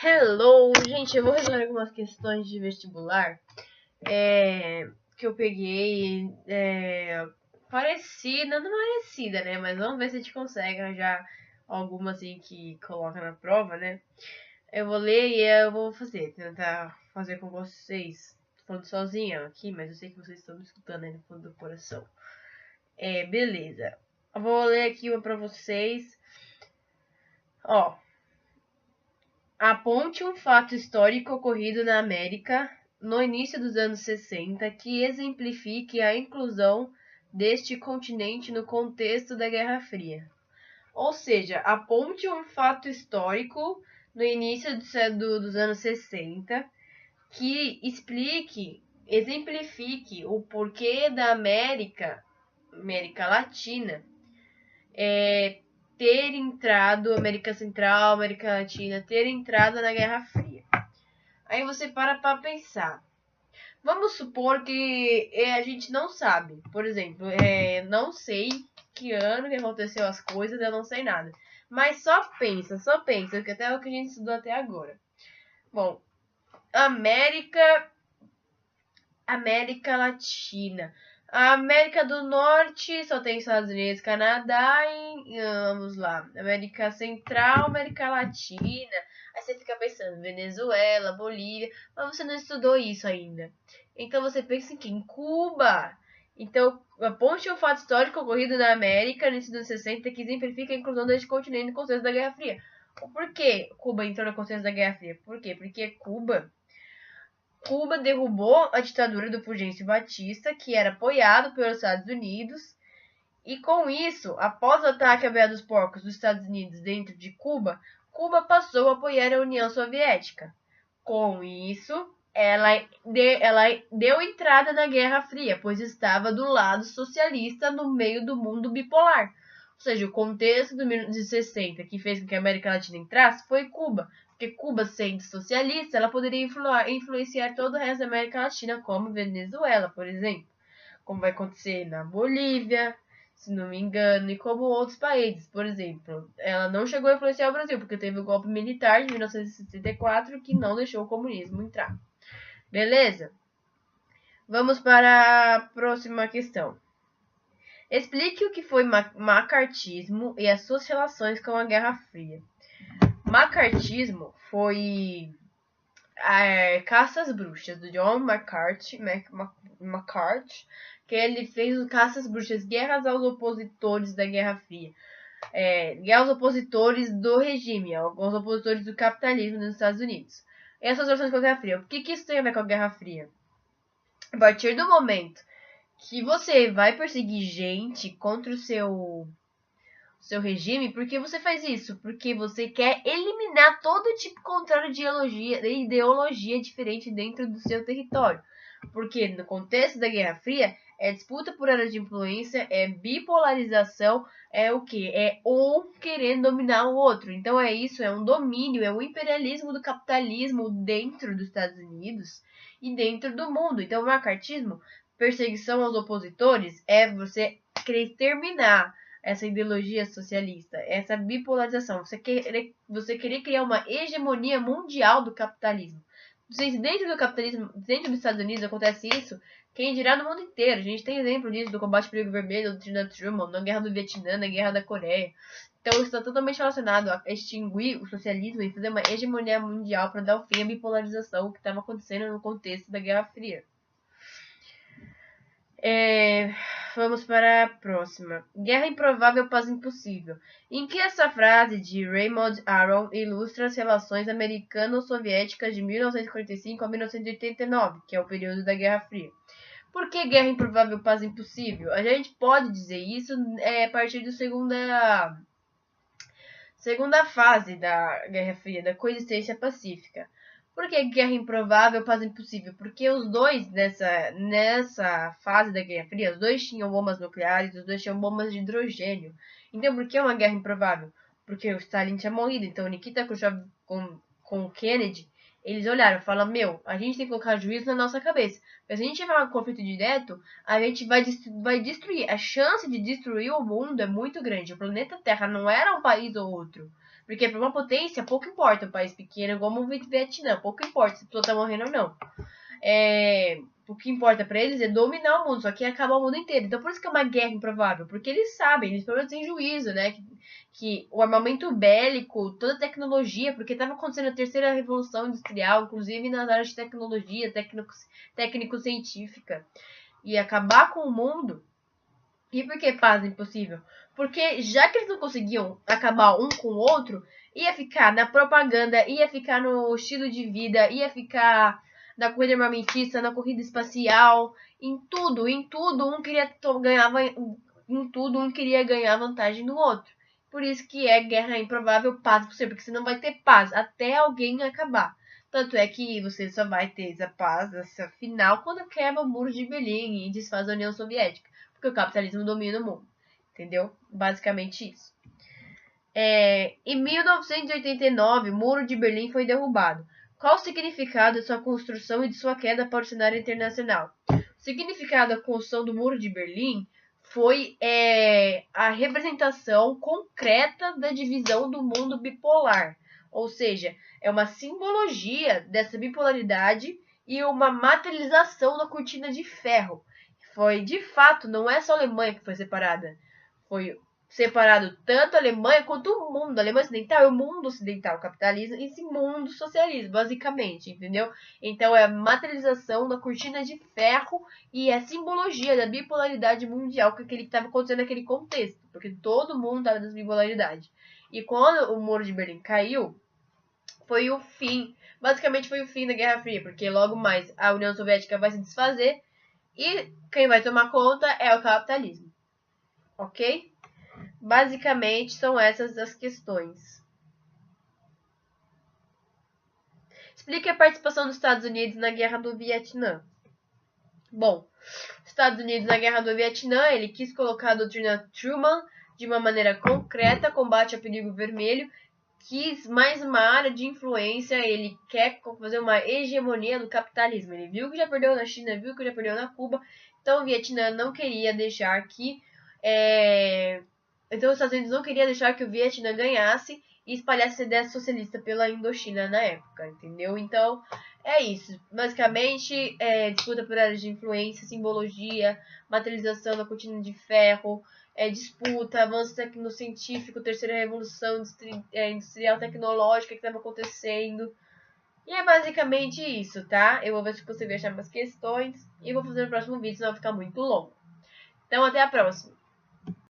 Hello, gente, eu vou resolver algumas questões de vestibular que eu peguei parecida, não parecida, né? Mas vamos ver se a gente consegue arranjar alguma assim que coloca na prova, né? Eu vou ler e eu vou tentar fazer com vocês. Tô falando sozinha aqui, mas eu sei que vocês estão me escutando aí no fundo do coração. Beleza. Eu vou ler aqui uma pra vocês. Ó, aponte um fato histórico ocorrido na América no início dos anos 60 que exemplifique a inclusão deste continente no contexto da Guerra Fria. Ou seja, aponte um fato histórico no início dos anos 60 que exemplifique o porquê da América Latina, ter entrado, América Central, América Latina, ter entrado na Guerra Fria. Aí você para pensar. Vamos supor que a gente não sabe. Por exemplo, não sei que ano que aconteceu as coisas, eu não sei nada. Mas só pensa, que até é o que a gente estudou até agora. Bom, América Latina. A América do Norte só tem Estados Unidos, Canadá e vamos lá. América Central, América Latina. Aí você fica pensando, Venezuela, Bolívia, mas você não estudou isso ainda. Então você pensa em quem? Cuba. Então, aponte um fato histórico ocorrido na América no início dos 60 que exemplifica a inclusão deste continente no contexto da Guerra Fria. Por que Cuba entrou no contexto da Guerra Fria? Por quê? Porque Cuba derrubou a ditadura do Fulgêncio Batista, que era apoiado pelos Estados Unidos, e com isso, após o ataque à Baía dos Porcos dos Estados Unidos dentro de Cuba, Cuba passou a apoiar a União Soviética. Com isso, ela deu entrada na Guerra Fria, pois estava do lado socialista no meio do mundo bipolar. Ou seja, o contexto do 1960 que fez com que a América Latina entrasse foi Cuba. Porque Cuba, sendo socialista, ela poderia influenciar todo o resto da América Latina, como Venezuela, por exemplo. Como vai acontecer na Bolívia, se não me engano, e como outros países. Por exemplo, ela não chegou a influenciar o Brasil, porque teve o golpe militar de 1964 que não deixou o comunismo entrar. Beleza? Vamos para a próxima questão. Explique o que foi macartismo e as suas relações com a Guerra Fria. Macartismo foi Caça às Bruxas, do John McCarthy, que ele fez o Caça às Bruxas, guerras aos opositores da Guerra Fria. Guerra aos opositores do regime, aos opositores do capitalismo nos Estados Unidos. E essas relações com a Guerra Fria. O que isso tem a ver com a Guerra Fria? A partir do momento que você vai perseguir gente contra o seu regime, por que você faz isso? Porque você quer eliminar todo tipo contrário de ideologia diferente dentro do seu território. Porque no contexto da Guerra Fria, é disputa por áreas de influência, é bipolarização, é o que? É um querendo dominar o outro. Então é isso, é um domínio, é o imperialismo do capitalismo dentro dos Estados Unidos e dentro do mundo. Então o macartismo, perseguição aos opositores, é você querer terminar essa ideologia socialista, essa bipolarização, você querer criar uma hegemonia mundial do capitalismo. Dentro do capitalismo, dentro dos Estados Unidos acontece isso, quem dirá no mundo inteiro. A gente tem exemplo disso do combate ao perigo vermelho, do Trina Truman, na guerra do Vietnã, na guerra da Coreia. Então isso está totalmente relacionado a extinguir o socialismo e fazer uma hegemonia mundial para dar o fim à bipolarização que estava acontecendo no contexto da Guerra Fria. Vamos para a próxima. Guerra improvável, paz impossível. Em que essa frase de Raymond Aron ilustra as relações americano-soviéticas de 1945 a 1989, que é o período da Guerra Fria? Por que guerra improvável, paz impossível? A gente pode dizer isso a partir da segunda fase da Guerra Fria, da coexistência pacífica. Por que guerra improvável, paz impossível? Porque os dois, nessa fase da Guerra Fria, os dois tinham bombas nucleares, os dois tinham bombas de hidrogênio. Então, por que uma guerra improvável? Porque o Stalin tinha morrido. Então, Nikita Khrushchev com o Kennedy, eles olharam e falaram, a gente tem que colocar juízo na nossa cabeça. Porque se a gente tiver um conflito direto, a gente vai destruir. A chance de destruir o mundo é muito grande. O planeta Terra não era um país ou outro. Porque para uma potência, pouco importa um país pequeno, como o Vietnã, pouco importa se a pessoa tá morrendo ou não. O que importa para eles é dominar o mundo, só que acabar o mundo inteiro. Então por isso que é uma guerra improvável, porque eles sabem, eles pelo menos têm juízo, né? Que o armamento bélico, toda a tecnologia, porque estava acontecendo a terceira revolução industrial, inclusive nas áreas de tecnologia, técnico-científica, e acabar com o mundo. E por que paz impossível? Porque já que eles não conseguiam acabar um com o outro, ia ficar na propaganda, ia ficar no estilo de vida, ia ficar na corrida armamentista, na corrida espacial, em tudo, um queria ganhar, em tudo um queria ganhar vantagem do outro. Por isso que é guerra improvável, paz possível, porque você não vai ter paz até alguém acabar. Tanto é que você só vai ter essa paz, essa final, quando quebra o muro de Berlim e desfaz a União Soviética. Porque o capitalismo domina o mundo. Entendeu? Basicamente isso. Em 1989, o Muro de Berlim foi derrubado. Qual o significado de sua construção e de sua queda para o cenário internacional? O significado da construção do Muro de Berlim foi a representação concreta da divisão do mundo bipolar. Ou seja, é uma simbologia dessa bipolaridade e uma materialização da cortina de ferro. Foi, de fato, não é só a Alemanha que foi separada. Foi separado tanto a Alemanha quanto o mundo. A Alemanha Ocidental é o mundo ocidental, o capitalismo, e esse mundo socialismo, basicamente, entendeu? Então é a materialização da cortina de ferro e a simbologia da bipolaridade mundial que estava acontecendo naquele contexto, porque todo mundo estava nessa bipolaridade. E quando o Muro de Berlim caiu, foi o fim, basicamente foi o fim da Guerra Fria, porque logo mais a União Soviética vai se desfazer e quem vai tomar conta é o capitalismo. Ok? Basicamente, são essas as questões. Explique a participação dos Estados Unidos na Guerra do Vietnã. Bom, Estados Unidos na Guerra do Vietnã, ele quis colocar a doutrina Truman de uma maneira concreta, combate ao perigo vermelho, quis mais uma área de influência, ele quer fazer uma hegemonia do capitalismo. Ele viu que já perdeu na China, viu que já perdeu na Cuba, então o Vietnã não queria deixar que... Então os Estados Unidos não queria deixar que o Vietnã ganhasse e espalhasse essa ideia socialista pela Indochina na época, entendeu? Então, é isso. Basicamente, disputa por áreas de influência, simbologia, materialização da cortina de ferro, disputa, avanço tecnocientífico, terceira revolução industrial tecnológica que estava acontecendo. E é basicamente isso, tá? Eu vou ver se consigo achar mais questões e vou fazer no próximo vídeo, senão vai ficar muito longo. Então, até a próxima.